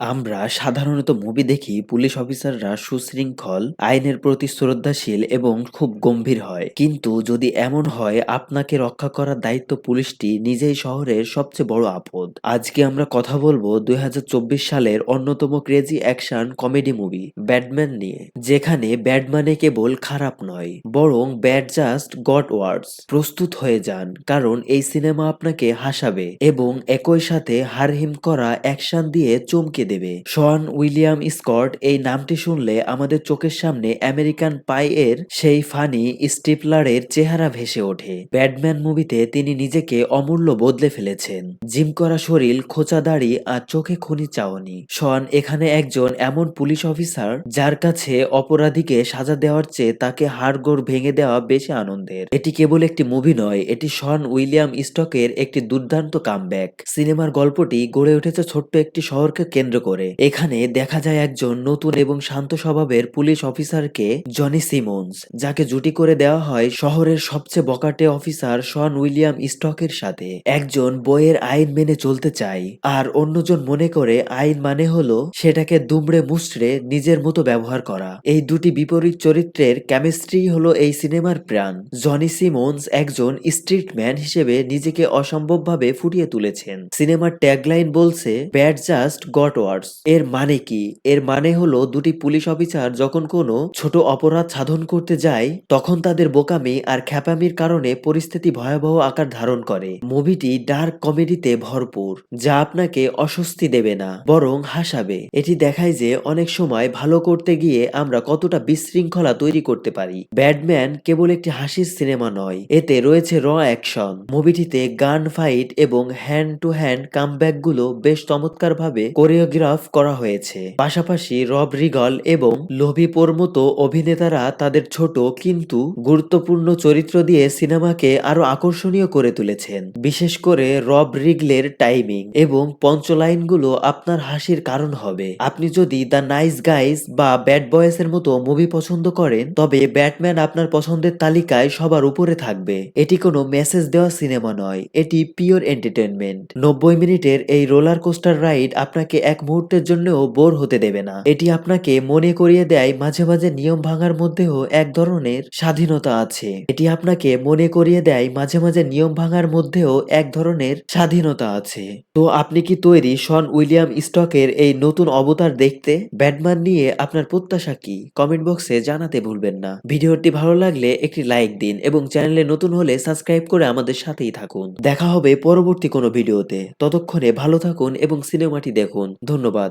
আমরা সাধারণত মুভি দেখি পুলিশ অফিসাররা সুশৃঙ্খল, আইনের প্রতি শ্রদ্ধাশীল এবং খুব গম্ভীর হয়। কিন্তু যদি এমন হয় আপনাকে রক্ষা করার দায়িত্ব পুলিশটি নিজেই শহরের সবচেয়ে বড় আপদ। আজকে আমরা কথা বলবো ২০২৪ সালের অন্যতম crazy action comedy movie Batman নিয়ে, যেখানে ব্যাড মানে কেবল খারাপ নয়, বরং ব্যাড জাস্ট গট ওয়ার্ডস। প্রস্তুত হয়ে যান, কারণ এই সিনেমা আপনাকে হাসাবে এবং একই সাথে হাড়হিম করা অ্যাকশন দিয়ে চমকে দেবে। শন উইলিয়াম স্কট এই নামটি শুনলে আমাদের চোখের সামনে আমেরিকান পাই এর সেই ফানি স্টিপলারের চেহারা ভেসে ওঠে। ব্যাটম্যান মুভিতে তিনি নিজেকে অমূল্য বদলে ফেলেছেন। জিম করা শরীর, খোঁচা দাড়ি আর চোখে খুনি চাওনি। শন এখানে একজন এমন পুলিশ অফিসার যার কাছে অপরাধীকে সাজা দেওয়ার চেয়ে তাকে হাড়গোড় ভেঙে দেওয়া বেশি আনন্দের। এটি কেবল একটি মুভি নয়, এটি শন উইলিয়াম স্টকের একটি দুর্দান্ত কামব্যাক। সিনেমার গল্পটি গড়ে উঠেছে ছোট্ট একটি শহরকে কেন্দ্র করে। এখানে দেখা যায় একজন নতুন এবং শান্ত স্বভাবের পুলিশ অফিসারকে, জনি সিমন্স, যাকে জুটি করে দেওয়া হয় শহরের সবচেয়ে বকাটে অফিসার শন উইলিয়াম স্টকের সাথে। একজন বইয়ের আইন মেনে চলতে চায়, আর অন্যজন মনে করে আইন মানে হলো সেটাকে দুমড়ে মুচড়ে নিজের মতো ব্যবহার করা। এই দুটি বিপরীত চরিত্রের কেমিস্ট্রি হলো এই সিনেমার প্রাণ। জনি সিমন্স একজন স্ট্রিট ম্যান হিসেবে নিজেকে অসম্ভবভাবে ফুটিয়ে তুলেছেন। সিনেমার ট্যাগলাইন বলছে ব্যাড জাস্ট গট ওয়ার্স। এর মানে কি? এর মানে হলো দুটি পুলিশ অফিসার যখন কোনো ছোট অপরাধ সাধন করতে যায়, তখন তাদের বোকামি আর খ্যাপামির কারণে পরিস্থিতি ভয়াবহ আকার ধারণ করে। মুভিটি ডার্ক কমেডিতে ভরপুর, যা আপনাকে অস্বস্তি দেবে না, বরং হাসাবে। এটি দেখায় যে অনেক সময় ভালো করতে গিয়ে আমরা কতটা বিশৃঙ্খলা তৈরি করতে পারি। ব্যাটম্যান কেবল একটি হাসির সিনেমা নয়, এতে রয়েছে র অ্যাকশন। মুভিটিতে গান ফাইট এবং হ্যান্ড টু হ্যান্ড কামব্যাকগুলো বেশ চমৎকারভাবে কোরিওগ্রাফ করা হয়েছে। পাশাপাশি রব রিগল এবং লোভিপোর মতো অভিনেতারা তাদের ছোট কিন্তু গুরুত্বপূর্ণ চরিত্র দিয়ে সিনেমাকে আরো আকর্ষণীয় করে তুলেছেন। বিশেষ করে রব রিগলের টাইমিং এবং পঞ্চলাইনগুলো আপনার হাসির কারণ হবে। আপনি যদি দ্য নাইস গাইজ বা ব্যাড বয়েস এর মতো মুভি পছন্দ করেন, তবে ব্যাটম্যান আপনার পছন্দের তালিকায় সবার উপরে থাকবে। এটি কোনো মেসেজ দেওয়া সিনেমা নয়, এটি পিওর এন্টারটেনমেন্ট। 90 মিনিটের এই রোলার কোস্টার রাইড আপনাকে এক মুহূর্তের জন্যও বোর হতে দেবে না। এটি আপনাকে মনে করিয়ে দেয় মাঝে মাঝে নিয়ম ভাঙার মধ্যেও এক ধরনের স্বাধীনতা আছে। এটি আপনাকে মনে করিয়ে দেয় মাঝে মাঝে নিয়ম ভাঙার মধ্যেও এক ধরনের স্বাধীনতা আছে। তো আপনি কি তৈরি শন উইলিয়াম স্টকের এই নতুন অবতার দেখতে? ব্যাটম্যান নিয়ে আপনার প্রত্যাশা কি? কমেন্ট বক্সে জানাতে ভুলবেন না। ভিডিওটি ভালো লাগলে একটি লাইক দিন এবং চ্যানেলে নতুন হলে সাবস্ক্রাইব করে আমাদের সাথেই থাকুন। দেখা হবে পরবর্তী কোনো ভিডিওতে। ততক্ষণে ভালো থাকুন এবং সিনেমাটি দেখুন। ধন্যবাদ।